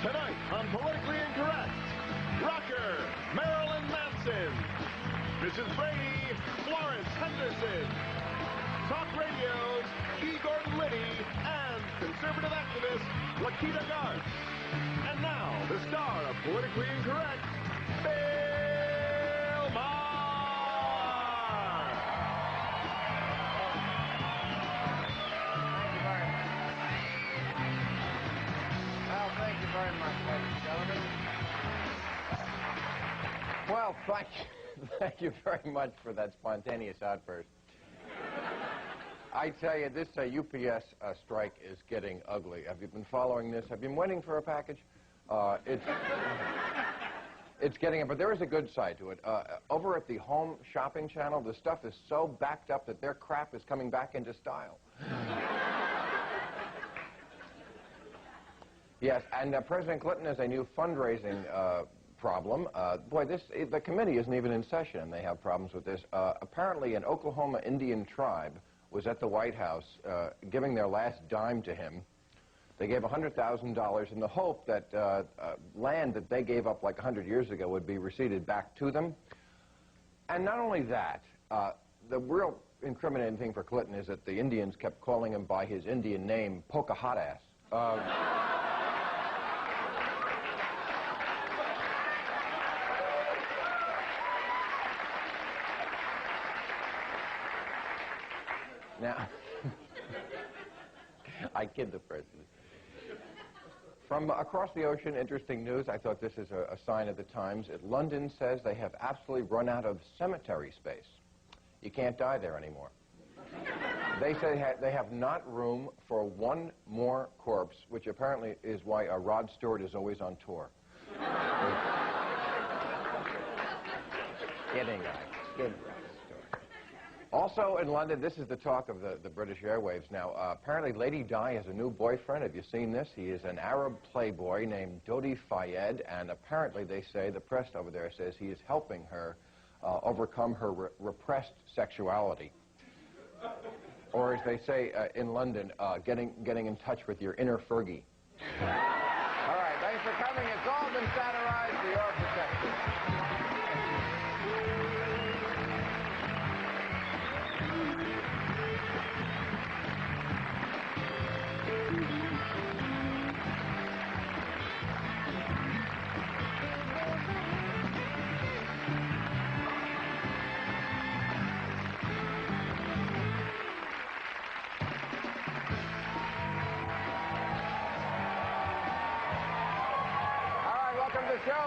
Tonight on Politically Incorrect, rocker Marilyn Manson, Mrs. Brady, Florence Henderson, talk radio's Liddy, and conservative activist Lakita Garth. And now, the star of Politically Incorrect, Bill Maher. Thank you very much, ladies and gentlemen. Well, thank you very much for that spontaneous outburst. I tell you, this UPS strike is getting ugly. Have you been following this? Have you been waiting for a package? It's getting, but there is a good side to it. Over at the Home Shopping Channel, the stuff is so backed up that their crap is coming back into style. Yes, and President Clinton has a new fundraising problem. Boy, the committee isn't even in session, and they have problems with this. Apparently, an Oklahoma Indian tribe was at the White House giving their last dime to him. They gave $100,000 in the hope that land that they gave up like 100 years ago would be receded back to them. And not only that, the real incriminating thing for Clinton is that the Indians kept calling him by his Indian name, Pocahontas. Now, I kid the president. From across the ocean, interesting news. I thought this is a sign of the times. London says they have absolutely run out of cemetery space. You can't die there anymore. They say they have not room for one more corpse, which apparently is why Rod Stewart is always on tour. Kidding, guys. Kidding. Also in London, this is the talk of the British airwaves now. Apparently Lady Di has a new boyfriend. Have you seen this? He is an Arab playboy named Dodi Fayed, and apparently they say, the press over there says, he is helping her overcome her repressed sexuality. Or as they say in London, getting in touch with your inner Fergie. All right, thanks for coming. It's all been satirized for your protection.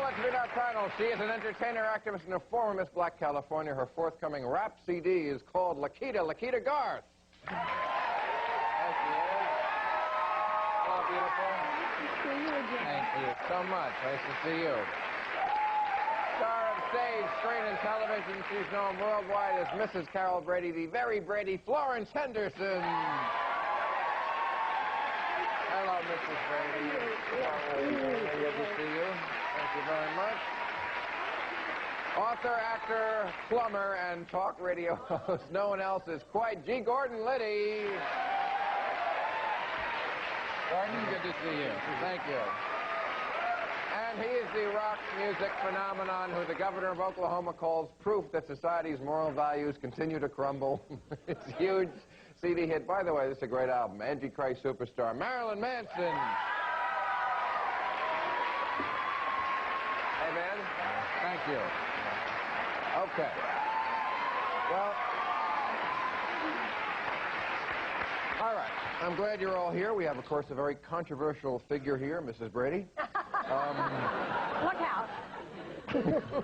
Let's meet our panel. She is an entertainer, activist, and a former Miss Black California. Her forthcoming rap CD is called Lakita Garth. There she is. Hello, beautiful. Nice to see you again. Thank you so much. Nice to see you. Star of stage, screen, and television, she's known worldwide as Mrs. Carol Brady, the very Brady Florence Henderson. Hello, Mrs. Brady. Good to see you. Thank you very much. Author, actor, plumber, and talk radio host. No one else is quite G. Gordon Liddy. Gordon, good to see you. Thank you. And he is the rock music phenomenon who the governor of Oklahoma calls proof that society's moral values continue to crumble. It's huge CD hit. By the way, this is a great album. Antichrist superstar Marilyn Manson. Hey, man. Thank you. Okay. Well, all right. I'm glad you're all here. We have, of course, a very controversial figure here, Mrs. Brady. Look out.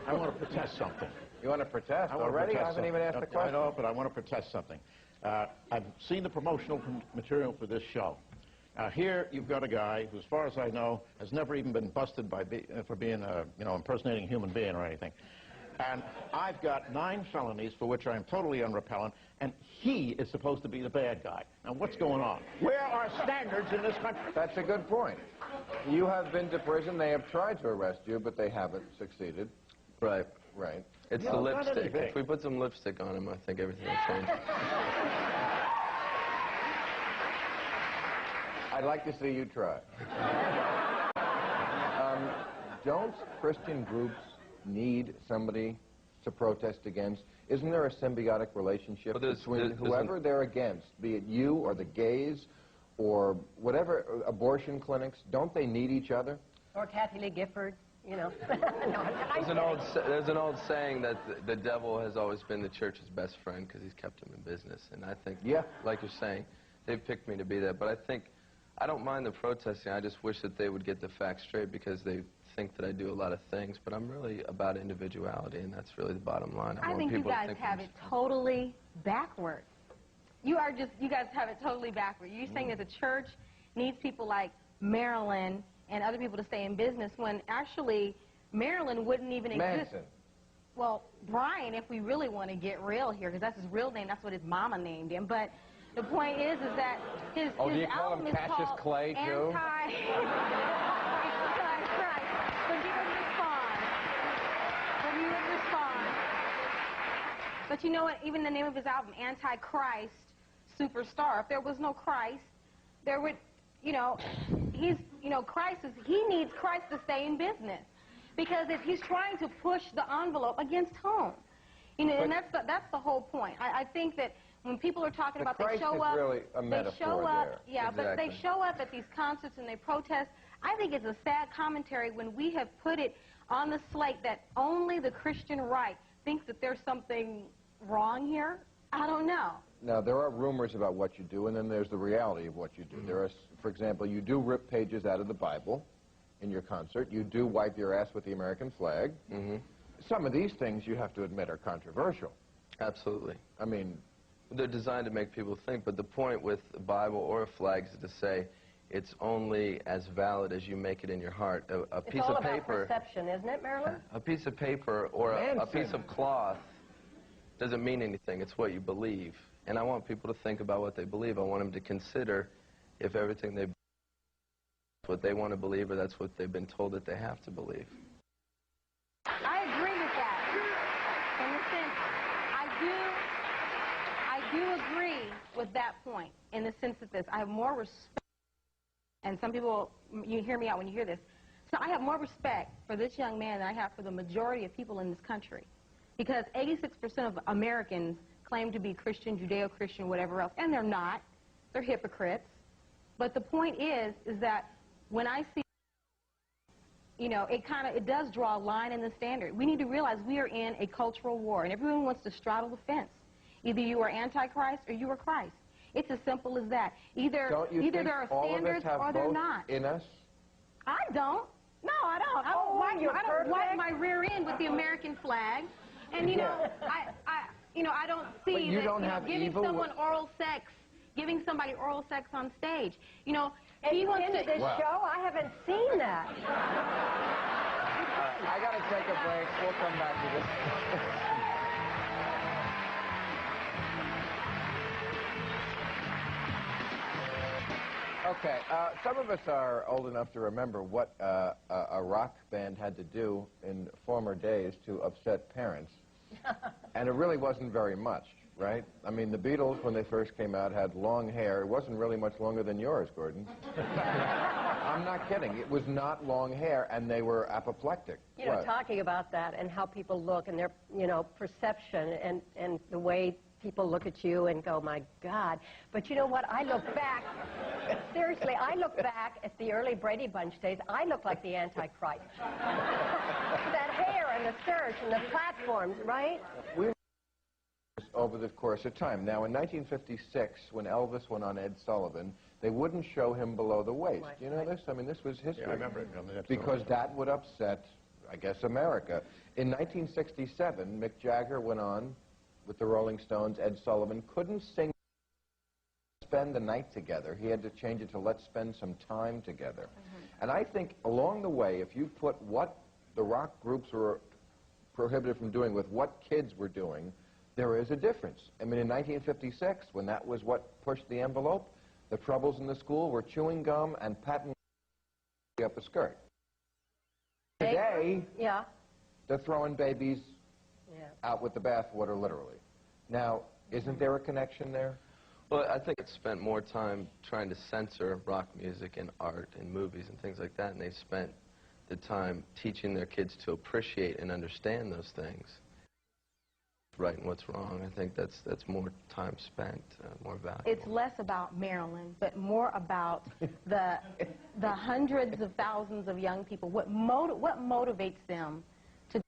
I want to protest something. You want to protest already? I haven't even asked the question. I know, but I want to protest something. I've seen the promotional material for this show. Here you've got a guy who, as far as I know, has never even been busted for being impersonating a human being or anything. And I've got 9 felonies for which I'm totally unrepellent, and he is supposed to be the bad guy. Now, what's going on? Where are standards in this country? That's a good point. You have been to prison. They have tried to arrest you, but they haven't succeeded. Right. Right. It's the lipstick. If we put some lipstick on him, I think everything will change. I'd like to see you try. don't Christian groups need somebody to protest against? Isn't there a symbiotic relationship between whoever they're against, be it you or the gays or whatever, abortion clinics? Don't they need each other? Or Kathy Lee Gifford, you know. There's an old saying that the devil has always been the church's best friend because he's kept him in business. And I think, like you're saying, they've picked me to be that. But I think, I don't mind the protesting. I just wish that they would get the facts straight because they think that I do a lot of things. But I'm really about individuality, and that's really the bottom line. I think you guys have it totally backwards. You guys have it totally backwards. You're saying that the church needs people like Marilyn and other people to stay in business when actually Marilyn wouldn't even exist. Manson. Well, Brian, if we really want to get real here, because that's his real name, that's what his mama named him. But the point is that his do you call album him is Cassius called Clay, too? Anti-Christ. But he would respond. But you know what? Even the name of his album, Anti-Christ Superstar, if there was no Christ, there would, Christ he needs Christ to stay in business. Because if he's trying to push the envelope against whom? And that's the whole point. I think that when people are talking about Christ they show up, really a metaphor there. Yeah, exactly. but they show up at these concerts and they protest. I think it's a sad commentary when we have put it on the slate that only the Christian right thinks that there's something wrong here. I don't know. Now, there are rumors about what you do, and then there's the reality of what you do. There are, for example, you do rip pages out of the Bible in your concert. You do wipe your ass with the American flag. Some of these things, you have to admit, are controversial. Absolutely. I mean, they're designed to make people think, but the point with a Bible or a flag is to say it's only as valid as you make it in your heart. A piece of paper. It's all about perception, isn't it, Marilyn? A piece of paper or a piece of cloth doesn't mean anything. It's what you believe. And I want people to think about what they believe. I want them to consider if everything they believe is what they want to believe or that's what they've been told that they have to believe. I agree with that. In the sense, I do agree with that point, in the sense that I have more respect, and some people, you hear me out when you hear this, so I have more respect for this young man than I have for the majority of people in this country. Because 86% of Americans claim to be Christian, Judeo-Christian, whatever else, and they're not. They're hypocrites. But the point is that when I see, it does draw a line in the standard. We need to realize we are in a cultural war, and everyone wants to straddle the fence. Either you are Antichrist or you are Christ. It's as simple as that. Either there are standards or they're not. In us? I don't. No, I don't. I don't wipe my rear end with the American flag. And I don't see that giving someone oral sex, giving somebody oral sex on stage. He wants to. This show, I haven't seen that. I got to take a break. We'll come back to this. Okay, some of us are old enough to remember what a rock band had to do in former days to upset parents. And it really wasn't very much, right? I mean, the Beatles, when they first came out, had long hair. It wasn't really much longer than yours, Gordon. I'm not kidding. It was not long hair, and they were apoplectic. Talking about that and how people look and their, perception and the way people look at you and go, my God. But you know what? I look back, seriously, I look back at the early Brady Bunch days. I look like the Antichrist. That hair and the skirts and the platforms, right? We over the course of time. Now, in 1956, when Elvis went on Ed Sullivan, they wouldn't show him below the waist. Right, You know this? I mean, this was history. Yeah, I remember it. Because that would upset, I guess, America. In 1967, Mick Jagger went on with the Rolling Stones. Ed Sullivan couldn't sing Spend the Night Together. He had to change it to Let's Spend Some Time Together. And I think along the way, if you put what the rock groups were prohibited from doing with what kids were doing, there is a difference. I mean, in 1956, when that was what pushed the envelope, the troubles in the school were chewing gum and patting up a skirt. Today, they're throwing babies out with the bathwater, literally. Now, isn't there a connection there? Well, I think it's spent more time trying to censor rock music and art and movies and things like that, and they've spent the time teaching their kids to appreciate and understand those things, right and what's wrong. I think that's more time spent, more valuable. It's less about Marilyn, but more about the hundreds of thousands of young people. What motivates them to?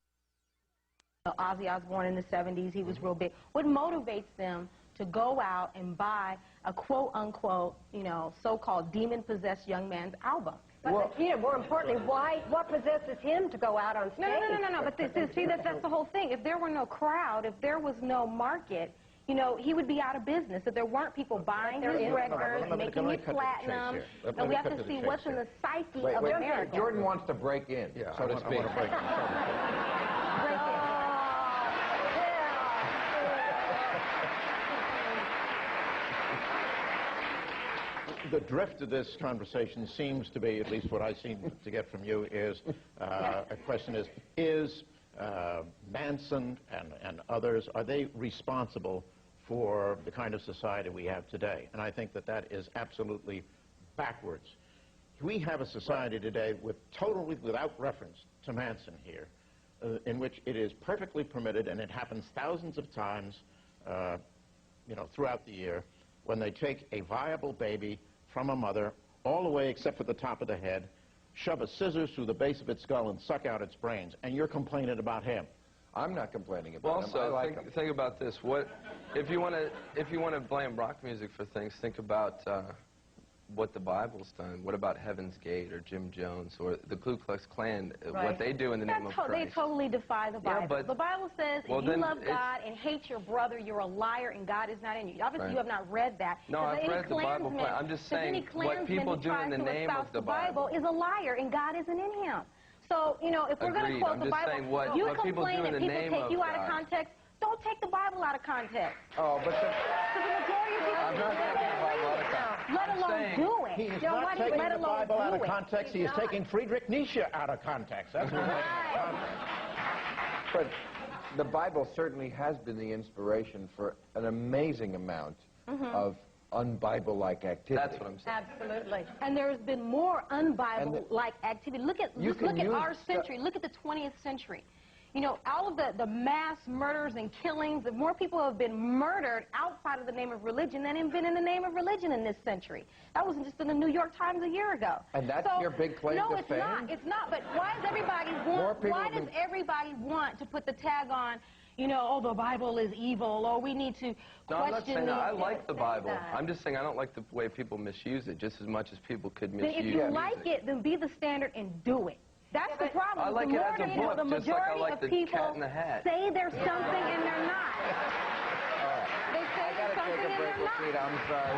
Ozzy Osbourne in the '70s, he was real big. What motivates them to go out and buy a quote-unquote, you know, so-called demon-possessed young man's album? But Lakita, more importantly, what possesses him to go out on stage? No. But see, that's the whole thing. If there were no crowd, if there was no market, you know, he would be out of business. If there weren't people buying his records, making it platinum, and we have to see what's in the psyche of America. Jordan wants to break in, so to speak. The drift of this conversation seems to be, at least what I seem to get from you, is a question is Manson and others, are they responsible for the kind of society we have today? And I think that is absolutely backwards. We have a society today totally without reference to Manson here, in which it is perfectly permitted, and it happens thousands of times, you know, throughout the year, when they take a viable baby from a mother, all the way except for the top of the head, shove a scissors through the base of its skull and suck out its brains, and you're complaining about him. I'm not complaining about him. I Also, like him. think about this. If you want to blame rock music for things, think about what the Bible's done. What about Heaven's Gate or Jim Jones or the Ku Klux Klan? Right. What they do in the name of Christ. They totally defy the Bible. Yeah, but the Bible says, if you love God and hate your brother, you're a liar and God is not in you. Obviously, you have not read that. No, I've read the Bible. I'm just saying what people do in the name of the Bible is a liar and God isn't in him. So, you know, if we're going to quote the Bible, you complain that people take you out of context. Don't take the Bible out of context. Oh, but the majority of people I'm not taking the Bible out of context. Let alone do it. He is not taking the Bible out of context. He is taking Friedrich Nietzsche out of context. That's what he's taking out of context. But the Bible certainly has been the inspiration for an amazing amount of un-Bible-like activity. That's what I'm saying. Absolutely. And there's been more un-Bible-like activity. Look at our century. Look at the 20th century. You know, all of the mass murders and killings, more people have been murdered outside of the name of religion than have been in the name of religion in this century. That was just in the New York Times a year ago. And that's your big claim to fame? No, it's not. But why does everybody want to put the tag on, you know, oh, the Bible is evil, or we need to question... I'm not saying that. I like the Bible. I'm just saying I don't like the way people misuse it, just as much as people could misuse it. If you like it, then be the standard and do it. That's the problem. I like it as a book, the just like I majority like of the people Cat in the Hat. say there's something and they're not. They say there's something and they're not. Lakita, I'm sorry.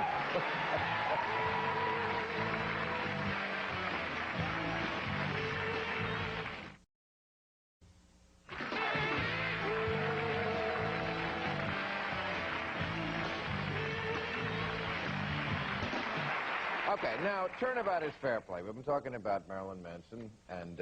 Okay, now, turnabout is fair play. We've been talking about Marilyn Manson and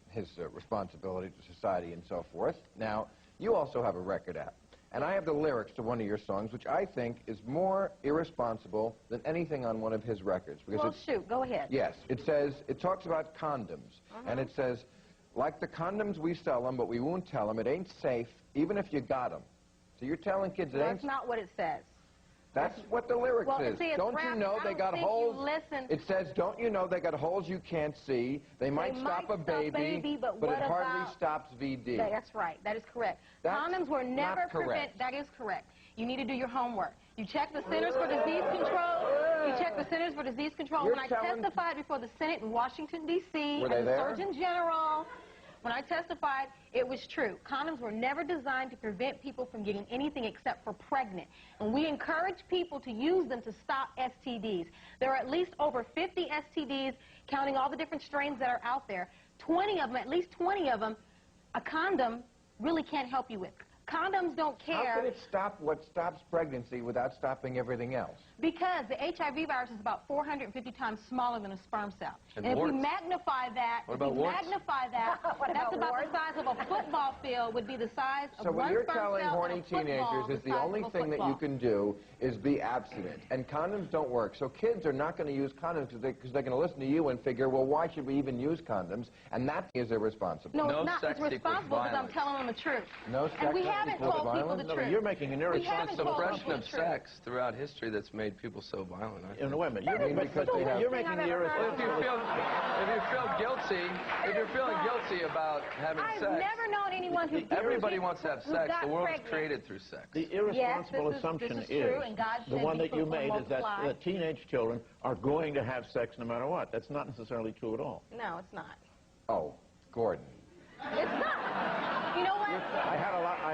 his responsibility to society and so forth. Now, you also have a record out. And I have the lyrics to one of your songs, which I think is more irresponsible than anything on one of his records. Well, shoot, go ahead. Yes, it talks about condoms. And it says, like the condoms, we sell them, but we won't tell them. It ain't safe, even if you got them. So you're telling kids it ain't... That's not what it says. That's what the lyrics says. is. Don't you know they got holes? It says, don't you know they got holes you can't see? They might stop a baby, but it hardly stops VD. That's right. That is correct. Condoms were never prevented. That is correct. You need to do your homework. You check the Centers for Disease Control. You check the Centers for Disease Control. When I testified before the Senate in Washington, D.C., as the Surgeon General, when I testified, it was true. Condoms were never designed to prevent people from getting anything except for pregnant. And we encourage people to use them to stop STDs. There are at least over 50 STDs, counting all the different strains that are out there. 20 of them, at least 20 of them, a condom really can't help you with. Condoms don't care. How can it stop what stops pregnancy without stopping everything else? Because the HIV virus is about 450 times smaller than a sperm cell. And if warts. we magnify that, What about warts? that's about the size of a football field, would be the size of So what one you're sperm telling cell horny and a football teenagers is the size only of a thing that you football. can do is be abstinent. And condoms don't work. So kids are not going to use condoms because they're going to listen to you and figure, well, why should we even use condoms? And that is irresponsible. No, No it's not. sex It's equals responsible because I'm violence. telling them the truth. No sex And we haven't equals told people violence? the truth. You're making an We haven't It's the told suppression people of the truth. sex throughout history that's made people so violent. I think. Wait a minute. That is the You're stupidest making thing the I've ever heard. irresponsible... If you feel guilty, if you're feeling guilty about having I've sex, never known anyone who everybody wants to have who sex. got The world is pregnant. created through sex. The irresponsible Yes, assumption this is true, and God the said one be that you fruitful and made is that multiply. teenage children are going to have sex no matter what. That's not necessarily true at all. No, it's not. Oh, Gordon. It's not. You know what? I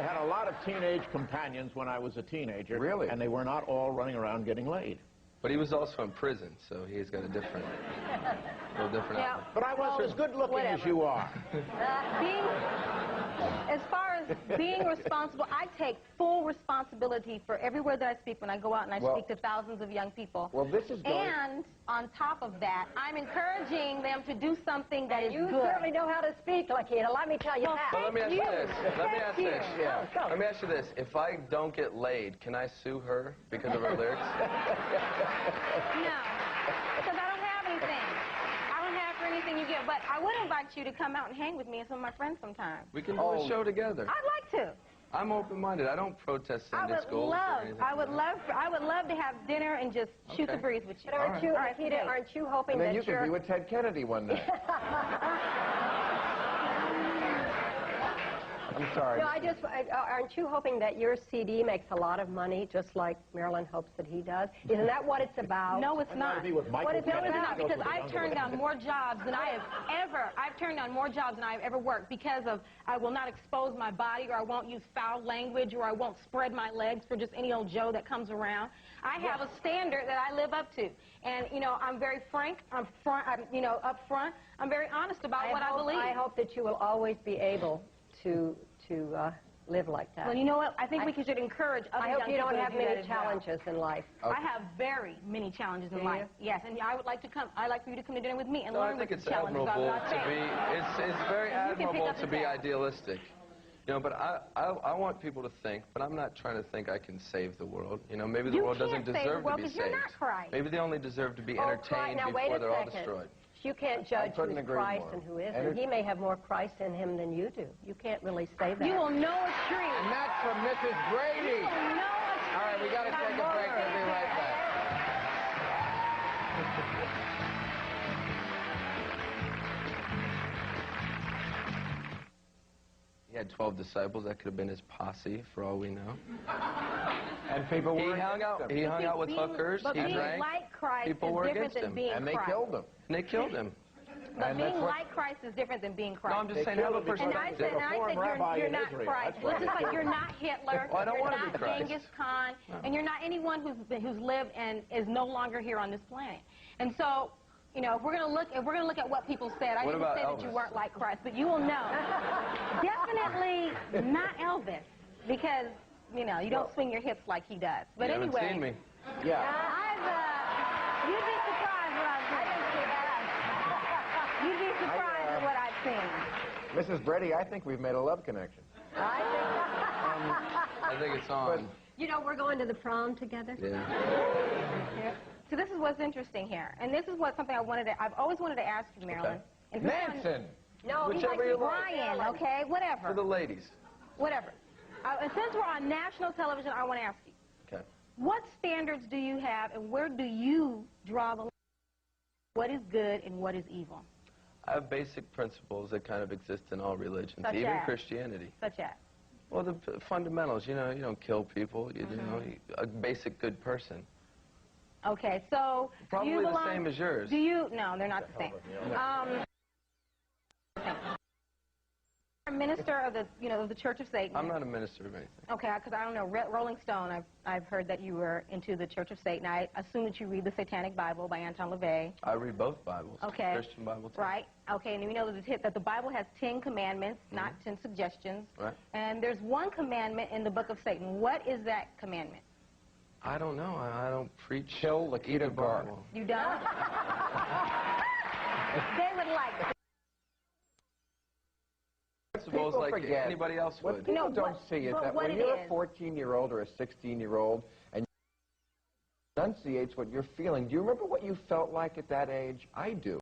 had a lot of teenage companions when I was a teenager. Really? And they were not all running around getting laid. But he was also in prison, so he's got a little different Yeah. outlook. But I wasn't as good looking as whatever. you are. As far as being responsible, I take full responsibility for every word that I speak when I go out and I speak to thousands of young people. Well, this is going... And on top of that, I'm encouraging them to do something that is You good. certainly know how to speak, Lakita. Let me tell you Well, that. But let me ask you this. Let me ask Thank this. you. Yeah. Let me ask you this. If I don't get laid, can I sue her because of her lyrics? No, because I don't have anything. I don't have for anything you get. But I would invite you to come out and hang with me and some of my friends sometime. We can do a show together. I'd like to. I'm open-minded. I don't protest Sunday schools or anything. I would love to have dinner and just shoot the breeze with you. But aren't you, All right, Lakita, today. aren't you hoping And then that you you're... can be with Ted Kennedy one night. I'm sorry. No, aren't you hoping that your CD makes a lot of money, just like Marilyn hopes that he does? Isn't that what it's about? No, it's not. Be with Michael What is it Kennedy. about? Because I've turned down more jobs than I have ever. I've turned down more jobs than I've ever worked because of I will not expose my body, or I won't use foul language, or I won't spread my legs for just any old Joe that comes around. I have a standard that I live up to, and you know I'm very frank. I'm upfront. I'm very honest about what I believe. I hope that you will always be able to live like that. Well, you know what? I think we should encourage other I young hope you people don't to have do that many as well. challenges in life. I have very many challenges in Do life. you? Yes, and I would like to come. I'd like for you to come to dinner with me and No, I learn think what it's the challenges are. admirable that I to face. be, it's very And you can pick admirable up to the be tab. idealistic. You know, but I want people to think, but I'm not trying to think I can save the world. You know, maybe the You world doesn't can't save the deserve to world be 'cause you're saved. not Christ. Maybe they only deserve to be Oh, entertained now, wait before a they're all second. destroyed. You can't judge couldn't who's agree Christ more. and who isn't. He may have more Christ in him than you do. You can't really say that. You will know a tree. And that's from Mrs. Brady. You will know a tree. All right, we got to take a break. We'll be right back. He had 12 disciples. That could have been his posse, for all we know. And people He were hung against out. him. He hung out with hookers. But He being drank. like Christ People is were different against than him. being And they Christ. killed him. And they killed him. But And being that's what- like Christ is different than being No, Christ. I'm just They saying, have a killed him because And I perspective. said rabbi you're in not Israel. Christ. That's why Just they like killed you're him. not Hitler, Well, I don't you're want to be not Christ. Genghis Khan, and you're not anyone who's lived and is no longer here on this planet. And so, you know, if we're gonna look at what people said, I What didn't about say that you Elvis? weren't like Christ, but you will know. Definitely not Elvis, because you know you don't swing your hips like he does. But You anyway, haven't seen me. Yeah. You'd be surprised what I've seen. You'd be surprised at what I've seen. Mrs. Brady, I think we've made a love connection. I think it's on. You know, we're going to the prom together. Yeah. So this is what's interesting here, and this is something I've always wanted to ask you, Marilyn. Okay. And this one- Manson. No, he's Whichever like you like. Brian, okay, whatever. For the ladies. Whatever. And since we're on national television, I want to ask you, Okay. what standards do you have, and where do you draw the line? What is good and what is evil? I have basic principles that kind of exist in all religions, Such even as? Christianity. Such as? Well, the fundamentals, you know, you don't kill people, you know, a basic good person. Okay, so Probably do you the belong, same as yours. Do you? No, they're not the same. Minister of the, you know, of the Church of Satan. I'm not a minister of anything. Okay, because I don't know. Rolling Stone, I've heard that you were into the Church of Satan. I assume that you read the Satanic Bible by Anton LaVey. I read both Bibles. Okay. Christian Bible too. Right. Okay, and we know that the Bible has 10 commandments, not 10 suggestions. Right. And there's one commandment in the book of Satan. What is that commandment? I don't know. I don't preach. Kill Lakita Garth. You don't? They would like it. Principles like forget. anybody else What would. people don't see is that when you're a 14-year-old or a 16-year-old and enunciates what you're feeling, do you remember what you felt like at that age? I do.